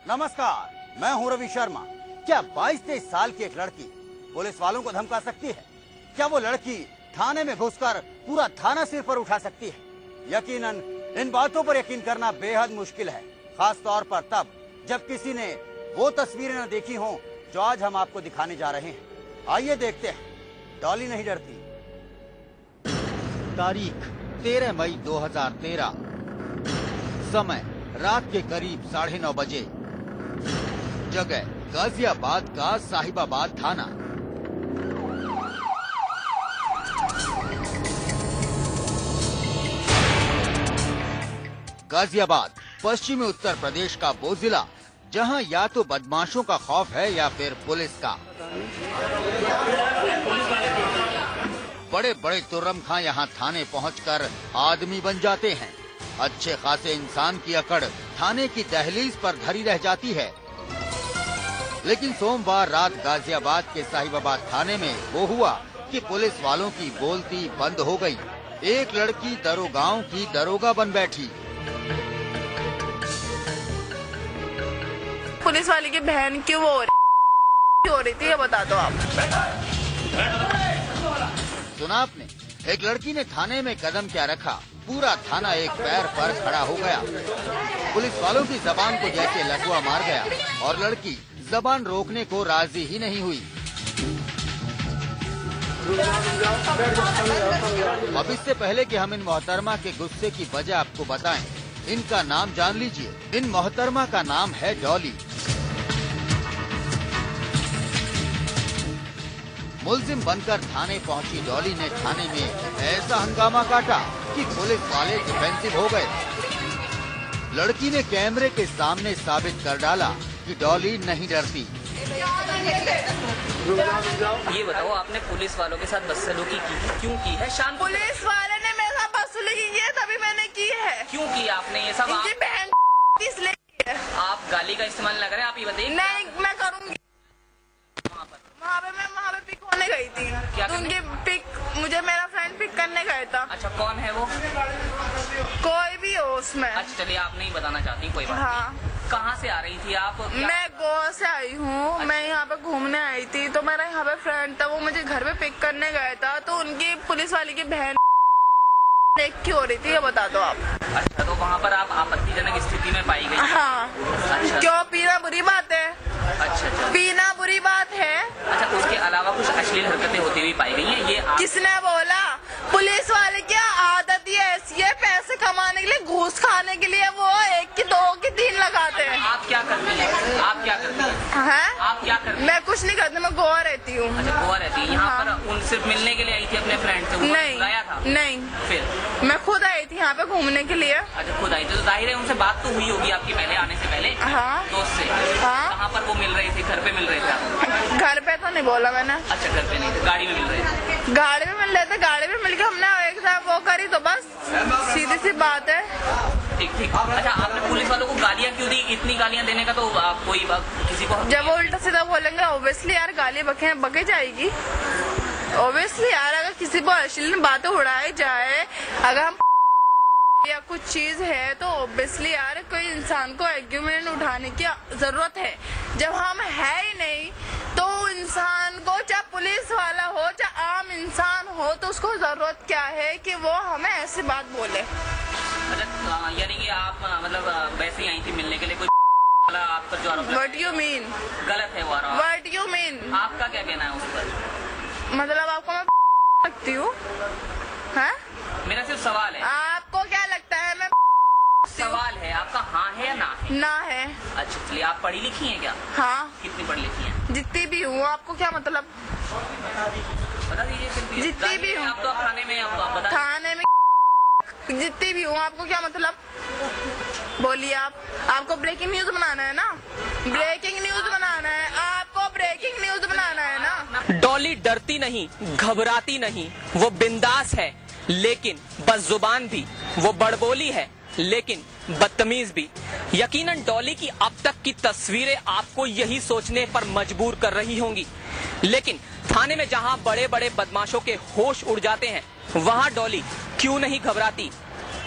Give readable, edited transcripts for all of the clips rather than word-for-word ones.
नमस्कार, मैं हूं रवि शर्मा। क्या 22-23 साल की एक लड़की पुलिस वालों को धमका सकती है? क्या वो लड़की थाने में घुसकर पूरा थाना सिर पर उठा सकती है? यकीनन इन बातों पर यकीन करना बेहद मुश्किल है, खास तौर पर तब जब किसी ने वो तस्वीरें न देखी हों जो आज हम आपको दिखाने जा रहे हैं। आइए देखते हैं, डॉली नहीं डरती। तारीख 13 मई 2013, समय रात के करीब 9:30 बजे। जगह गाजियाबाद का साहिबाबाद थाना। गाजियाबाद पश्चिमी उत्तर प्रदेश का वो जिला जहां या तो बदमाशों का खौफ है या फिर पुलिस का। बड़े बड़े तुर्रम खां यहाँ थाने पहुंचकर आदमी बन जाते हैं। अच्छे खासे इंसान की अकड़ थाने की दहलीज पर धरी रह जाती है। लेकिन सोमवार रात गाजियाबाद के साहिबाबाद थाने में वो हुआ कि पुलिस वालों की बोलती बंद हो गई। एक लड़की दरोगाओं की दरोगा बन बैठी। पुलिस वाले की बहन क्यों हो रही थी, ये बता दो आप। सुना आपने? एक लड़की ने थाने में कदम क्या रखा, पूरा थाना एक पैर पर खड़ा हो गया। पुलिस वालों की जबान को जैसे लकवा मार गया और लड़की जबान रोकने को राजी ही नहीं हुई। अब इससे पहले कि हम इन मोहतरमा के गुस्से की वजह आपको बताएं, इनका नाम जान लीजिए। इन मोहतरमा का नाम है डॉली। मुलजिम बनकर थाने पहुंची डॉली ने थाने में ऐसा हंगामा काटा कि पुलिस वाले डिफेंसिव हो गए। लड़की ने कैमरे के सामने साबित कर डाला कि डॉली नहीं डरती। ये बताओ, आपने पुलिस वालों के साथ बदसलूकी की क्यों की है? शांत। पुलिस वाले ने मेरे साथ बदसलूकी की है, तभी मैंने की है। क्यों की आपने ये सब? इनकी बहन इसलिए की है। आप गाली का इस्तेमाल न करें, आप ये बताइए। नहीं, मैं करूँगी। वहाँ पे पिक होने गई थी। क्या तो उनकी पिक मुझे मेरा फ्रेंड पिक करने गया था। अच्छा, कौन है वो? कोई भी हो उसमें। अच्छा चलिए, आप नहीं बताना चाहती, कोई बात हाँ। नहीं। कहाँ से आ रही थी आप? मैं गोवा से आई हूँ। अच्छा। मैं यहाँ पे घूमने आई थी, तो मेरा यहाँ पे फ्रेंड था, वो मुझे घर पे पिक करने गया था। तो उनकी पुलिस वाले की बहन क्यों हो रही थी, ये बता दो आप। अच्छा, तो वहाँ पर आप आपत्तिजनक स्थिति में पाई गई? हाँ। अच्छा। क्यों? पीना बुरी बात है। अच्छा। पीना बुरी बात है। अच्छा, उसके अलावा कुछ अश्लील हरकतें होती हुई पाई गई हैं, ये किसने बोला? पुलिस वाले की आदत ही ऐसी है, पैसे कमाने के लिए, घूस खाने के लिए वो 1 की 2 की 3 लगाते हैं। आप क्या करती हैं? आप क्या करती हैं? हैं? आप क्या करती हैं? मैं कुछ नहीं करती, मैं गोवा रहती हूँ। अच्छा, गोवा रहती है। यहाँ हाँ। पर उनसे मिलने के लिए आई थी अपने फ्रेंड से? नहीं, बुलाया था? नहीं, फिर मैं खुद आई थी यहाँ पे घूमने के लिए। अच्छा, खुद आई थी, तो जाहिर है उनसे बात तो हुई होगी आपकी पहले आने से पहले? हाँ। दोस्त से? हाँ। कहाँ पर वो मिल रहे थे? घर पे मिल रहे थे आप? घर पे तो नहीं बोला मैंने। अच्छा, घर पे नहीं थे, गाड़ी में मिल रहे थे? गाड़ी में मिल रहे थे, गाड़ी में मिलके हमने एक साथ वो करी, तो बस सीधी सी बात है। ठीक। अच्छा, आपने पुलिस वालों को गालियाँ क्यों दी? इतनी गालियाँ देने का तो कोई किसी को जब वो उल्टा सीधा बोलेंगे, ऑब्वियसली यार गाली बके जाएगी। ऑब्वियसली यार, अगर किसी को अश्लील बातें उड़ाई जाए, अगर हम या कुछ चीज है, तो ऑब्वियसली यार कोई इंसान को आर्ग्यूमेंट उठाने की जरूरत है। जब हम है ही नहीं, तो इंसान को, चाहे पुलिस वाला हो चाहे आम इंसान हो, तो उसको जरूरत क्या है कि वो हमें ऐसी बात बोले। अच्छा, यानी कि आप मतलब वैसे ही आई थी मिलने के लिए, कोई आप पर जो आरोप? What you mean? गलत है वो आरोप। What you mean? आपका क्या कहना है उस पर? मतलब आपको मैं लगती हूँ? मेरा सिर्फ सवाल है। आपको क्या लगता है मैं? सवाल है आपका, हाँ है या ना है? ना है। अच्छा चलिए, आप पढ़ी लिखी हैं क्या? हाँ। कितनी पढ़ी लिखी हैं? जितनी भी हूँ। आपको क्या मतलब? बता दीजिए। जितनी भी हूँ। आप तो थाने में, आप बता। थाने में जितनी भी हूँ, आपको क्या मतलब? बोलिए आप। आपको ब्रेकिंग न्यूज बनाना है ना? ब्रेकिंग न्यूज बनाना है आपको, ब्रेकिंग न्यूज बनाना है ना? डॉली डरती नहीं, घबराती नहीं, वो बिंदास है, लेकिन बदजुबान भी। वो बड़बोली है, लेकिन बदतमीज भी। यकीनन डॉली की अब तक की तस्वीरें आपको यही सोचने पर मजबूर कर रही होंगी, लेकिन थाने में जहां बड़े बड़े बदमाशों के होश उड़ जाते हैं, वहां डॉली क्यों नहीं घबराती?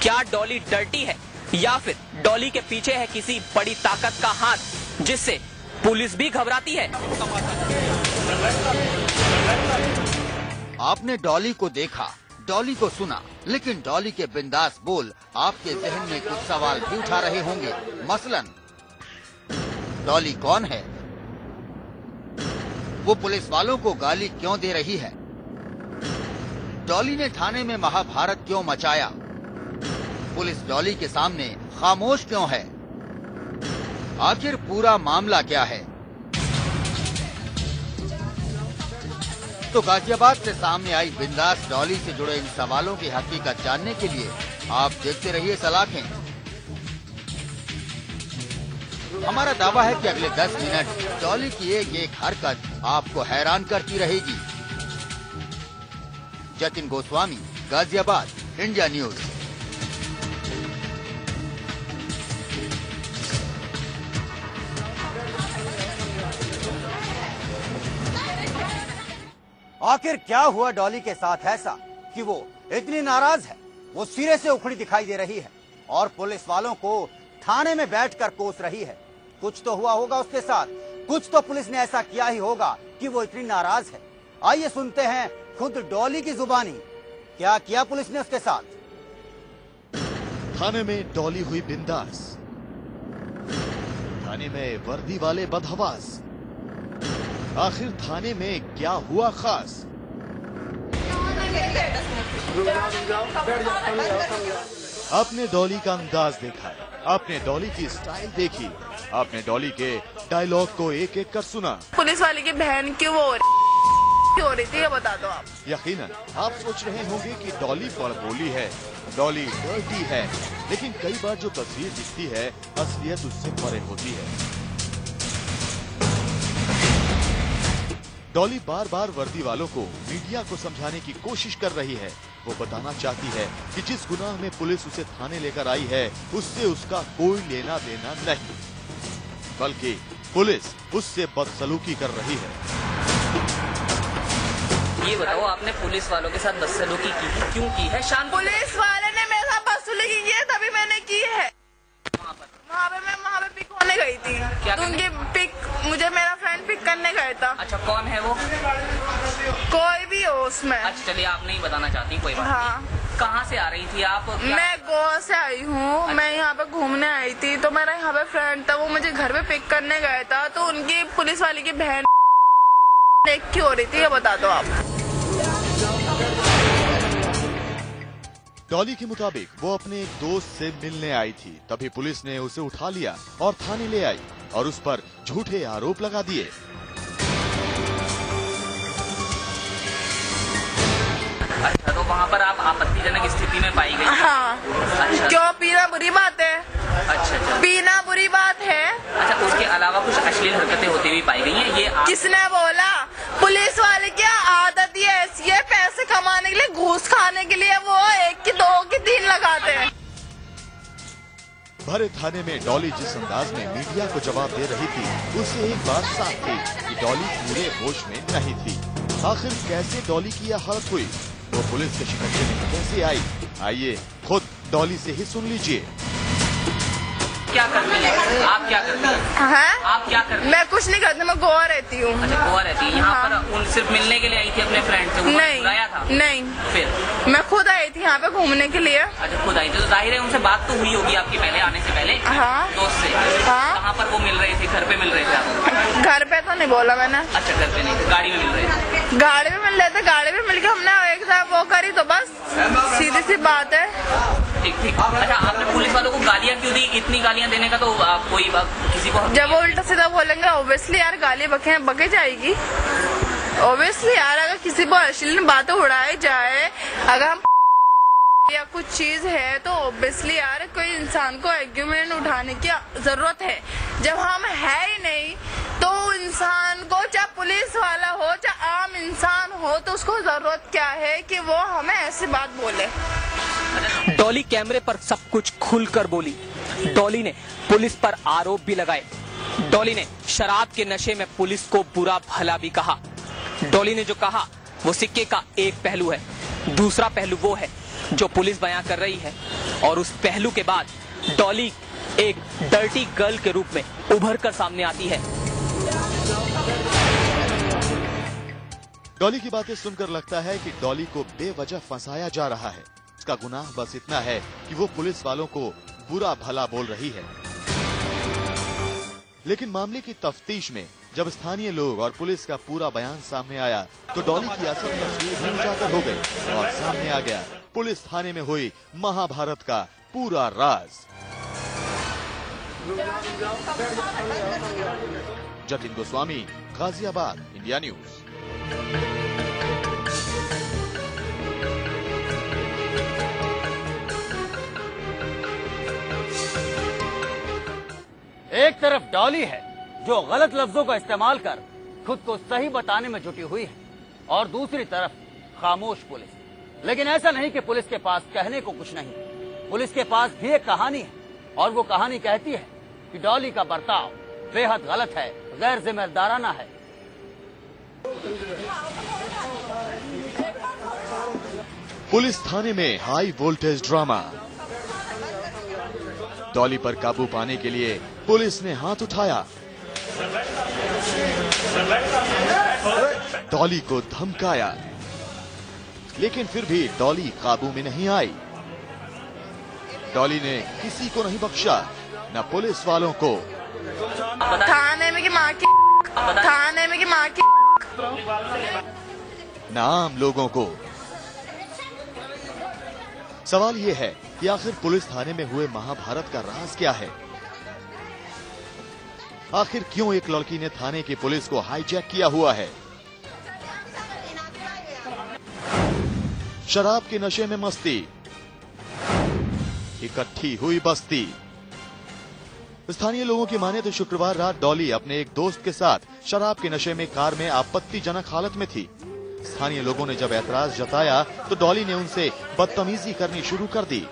क्या डॉली डरती है या फिर डॉली के पीछे है किसी बड़ी ताकत का हाथ? जिससे पुलिस भी घबराती है। आपने डॉली को देखा, डॉली को सुना, लेकिन डॉली के बिंदास बोल आपके जहन में कुछ सवाल भी उठा रहे होंगे। मसलन, डॉली कौन है? वो पुलिस वालों को गाली क्यों दे रही है? डॉली ने थाने में महाभारत क्यों मचाया? पुलिस डॉली के सामने खामोश क्यों है? आखिर पूरा मामला क्या है? तो गाजियाबाद से सामने आई बिंदास डॉली से जुड़े इन सवालों की हकीकत जानने के लिए आप देखते रहिए सलाखें। हमारा दावा है कि अगले 10 मिनट डॉली की एक एक हरकत आपको हैरान करती रहेगी। Jatin Goswami, Ghaziabad, India news. आखिर क्या हुआ डॉली के साथ ऐसा कि वो इतनी नाराज है? वो सिरे से उखड़ी दिखाई दे रही है और पुलिस वालों को थाने में बैठकर कोस रही है। कुछ तो हुआ होगा उसके साथ, कुछ तो पुलिस ने ऐसा किया ही होगा कि वो इतनी नाराज है। आइए सुनते हैं खुद डॉली की जुबानी, क्या किया पुलिस ने उसके साथ। थाने में डॉली हुई बिंदास, थाने में वर्दी वाले बदहवास। आखिर थाने में क्या हुआ खास? आपने डॉली का अंदाज देखा है, आपने डॉली की स्टाइल देखी, आपने डॉली के डायलॉग को एक एक कर सुना। पुलिस वाले की बहन क्यों हो रही थी, ये बता दो आप। यकीनन आप सोच रहे होंगे कि डॉली बड़बोली है, डॉली डर्टी है, लेकिन कई बार जो तस्वीर दिखती है असलियत उससे परे होती है। डॉली बार बार वर्दी वालों को, मीडिया को समझाने की कोशिश कर रही है। वो बताना चाहती है कि जिस गुनाह में पुलिस उसे थाने लेकर आई है उससे उसका कोई लेना देना नहीं, बल्कि पुलिस उससे बदसलूकी कर रही है। ये बताओ, आपने पुलिस वालों के साथ बदसलूकी की है, क्यों की है? शान पुलिस वाले ने मेरे साथ बदसलूकी की है, तभी मैंने की है। वहाँ पे पिक होने गई थी। क्या उनकी पिक, मुझे मेरा फ्रेंड पिक करने गया था। अच्छा, कौन है वो? कोई भी हो उसमें। अच्छा चलिए, आप नहीं बताना चाहती, कोई बात हाँ। नहीं। कहाँ से आ रही थी आप? मैं गोवा से आई हूँ। मैं यहाँ पे घूमने आई थी, तो मेरा यहाँ पे फ्रेंड था, वो मुझे घर पे पिक करने गया था। तो उनकी पुलिस वाली की बहन क्यों हो रही थी, ये बता दो आप। डॉली के मुताबिक वो अपने एक दोस्त से मिलने आई थी, तभी पुलिस ने उसे उठा लिया और थाने ले आई और उस पर झूठे आरोप लगा दिए। अच्छा, तो वहाँ पर आप आपत्तिजनक स्थिति में पाई गई? हाँ। अच्छा। क्यों? पीना बुरी बात है। अच्छा, पीना बुरी बात है। अच्छा, उसके अलावा कुछ अश्लील हरकतें होती हुई पाई गई हैं, ये किसने बोला? पुलिस वाले की आदत ही ऐसी है, पैसे कमाने के लिए, घूस खाने के लिए वो 1 की 2 की 3 लगाते हैं। भरे थाने में डॉली जिस अंदाज में मीडिया को जवाब दे रही थी, उससे एक बात साफ थी कि डॉली पूरे होश में नहीं थी। आखिर कैसे डॉली की यह हालत हुई, वो पुलिस के शिकंजे में कैसे आई, आइए खुद डॉली से ही सुन लीजिए। क्या करती हैं? आप क्या करती हैं? हैं? आप क्या करती हैं? मैं कुछ नहीं करती, मैं गोवा रहती हूँ। अच्छा, गोवा रहती है। यहाँ हाँ। पर उन सिर्फ मिलने के लिए आई थी अपने फ्रेंड से? नहीं, बुलाया था? नहीं, फिर मैं खुद आई थी यहाँ पे घूमने के लिए। अच्छा, खुद आई थी, तो जाहिर है उनसे बात तो हुई होगी आपकी पहले आने से पहले? हाँ। दोस्त से? हाँ। कहाँ पर वो मिल रहे थे? घर पे मिल रहे थे आप? घर पे तो नहीं बोला मैंने। अच्छा, घर पे नहीं, गाड़ी में मिल रहे थे? गाड़ी में मिल रहे थे, गाड़ी में मिलके हमने एक साथ वो करी, तो बस सीधी सी बात है। ठीक ठीक। अच्छा, आपने पुलिस वालों को गालियाँ क्यों दी? इतनी गालियाँ देने का तो कोई किसी को, जब वो उल्टा सीधा बोलेंगे ऑब्वियसली यार गाली बके जाएगी। ऑब्वियसली यार, अगर किसी को अश्लील बातें उड़ाई जाए, अगर हम या कुछ चीज है, तो ऑब्वियसली यार कोई इंसान को आर्ग्यूमेंट उठाने की जरूरत है। जब हम है ही नहीं, तो इंसान को, चाहे पुलिस वाला हो चाहे आम इंसान हो, तो उसको जरूरत क्या है कि वो हमें ऐसी बात बोले। डॉली कैमरे पर सब कुछ खुलकर बोली। डॉली ने पुलिस पर आरोप भी लगाए। डॉली ने शराब के नशे में पुलिस को बुरा भला भी कहा। डॉली ने जो कहा वो सिक्के का एक पहलू है, दूसरा पहलू वो है जो पुलिस बयां कर रही है, और उस पहलू के बाद डॉली एक डर्टी गर्ल के रूप में उभर कर सामने आती है। डॉली की बातें सुनकर लगता है कि डॉली को बेवजह फंसाया जा रहा है। उसका गुनाह बस इतना है कि वो पुलिस वालों को बुरा भला बोल रही है। लेकिन मामले की तफ्तीश में जब स्थानीय लोग और पुलिस का पूरा बयान सामने आया तो डॉली की असल तस्वीर भी उजागर हो गई और सामने आ गया पुलिस थाने में हुई महाभारत का पूरा राज। Jatin Goswami, Ghaziabad, India news. एक तरफ डॉली है जो गलत लफ्जों का इस्तेमाल कर खुद को सही बताने में जुटी हुई है और दूसरी तरफ खामोश पुलिस। लेकिन ऐसा नहीं कि पुलिस के पास कहने को कुछ नहीं। पुलिस के पास भी एक कहानी है और वो कहानी कहती है कि डॉली का बर्ताव बेहद गलत है, गैर जिम्मेदाराना है। पुलिस थाने में हाई वोल्टेज ड्रामा। डॉली पर काबू पाने के लिए पुलिस ने हाथ उठाया, डॉली को धमकाया, लेकिन फिर भी डॉली काबू में नहीं आई। डॉली ने किसी को नहीं बख्शा, न पुलिस वालों को, थाने में की माँ की, थाने में की माँ की, न आम लोगों को। सवाल ये है कि आखिर पुलिस थाने में हुए महाभारत का राज क्या है? आखिर क्यों एक लड़की ने थाने की पुलिस को हाईजैक किया हुआ है? शराब के नशे में मस्ती, इकट्ठी हुई बस्ती। स्थानीय लोगों की माने तो शुक्रवार रात डॉली अपने एक दोस्त के साथ शराब के नशे में कार में आपत्तिजनक हालत में थी। स्थानीय लोगों ने जब ऐतराज जताया तो डॉली ने उनसे बदतमीजी करनी शुरू कर दी।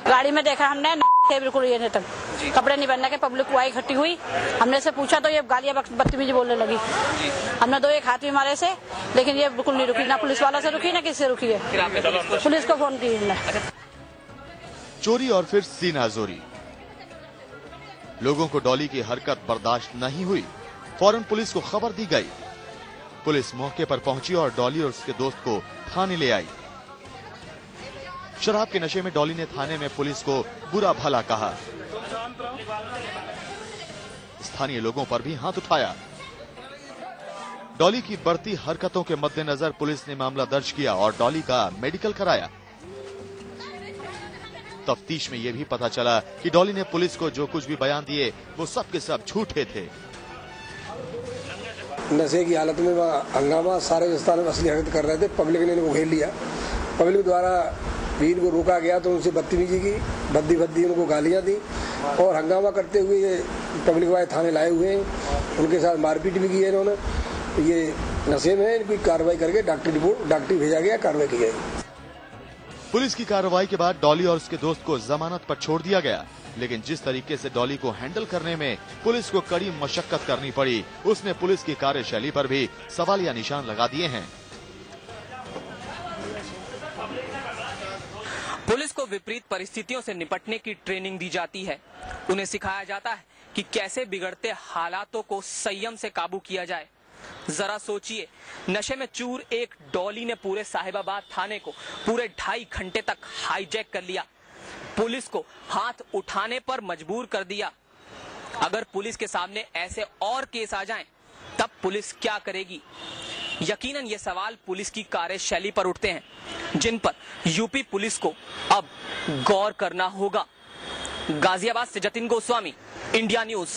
गाड़ी में देखा हमने बिल्कुल ये तक कपड़े नहीं पहनने के, पब्लिक हुआ इकट्ठी हुई। हमने से पूछा तो ये गालियां बदतमीजी बोलने लगी। हमने दो एक हाथ भी मारे से, लेकिन ये बिल्कुल नहीं रुकी, ना पुलिस वाला से रुकी ना किसी से रुकी है। पुलिस को फोन की हमने। चोरी और फिर सीनाजोरी। लोगों को डॉली की हरकत बर्दाश्त नहीं हुई, फौरन पुलिस को खबर दी गई। पुलिस मौके पर पहुंची और डॉली और उसके दोस्त को थाने ले आई। शराब के नशे में डॉली ने थाने में पुलिस को बुरा भला कहा, स्थानीय लोगों पर भी हाथ उठाया। डॉली की बढ़ती हरकतों के मद्देनजर पुलिस ने मामला दर्ज किया और डॉली का मेडिकल कराया। तफ्तीश में यह भी पता चला कि डॉली ने पुलिस को जो कुछ भी बयान दिए वो सब के सब झूठे थे। नशे की हालत में हंगामा सारे हिंदुस्तान में असली हरकत कर रहे थे। पब्लिक ने इनको घेर लिया। पब्लिक द्वारा भी इनको रोका गया तो उनसे बदतमीजी की, भद्दी उनको गालियां दी और हंगामा करते हुए ये पब्लिक वाले थाने लाए हुए हैं। उनके साथ मारपीट भी की है इन्होंने। ये नशे में इनकी कार्रवाई करके डॉक्टरी भेजा गया, कार्रवाई की गई। पुलिस की कार्रवाई के बाद डॉली और उसके दोस्त को जमानत पर छोड़ दिया गया, लेकिन जिस तरीके से डॉली को हैंडल करने में पुलिस को कड़ी मशक्कत करनी पड़ी, उसने पुलिस की कार्यशैली पर भी सवालिया निशान लगा दिए हैं। पुलिस को विपरीत परिस्थितियों से निपटने की ट्रेनिंग दी जाती है। उन्हें सिखाया जाता है कि कैसे बिगड़ते हालातों को संयम से काबू किया जाए। जरा सोचिए, नशे में चूर एक डॉली ने पूरे साहिबाबाद थाने को पूरे 2.5 घंटे तक हाईजैक कर लिया, पुलिस को हाथ उठाने पर मजबूर कर दिया। अगर पुलिस के सामने ऐसे और केस आ जाएं, तब पुलिस क्या करेगी? यकीनन ये सवाल पुलिस की कार्यशैली पर उठते हैं, जिन पर यूपी पुलिस को अब गौर करना होगा। गाजियाबाद से जतिन गोस्वामी, इंडिया न्यूज।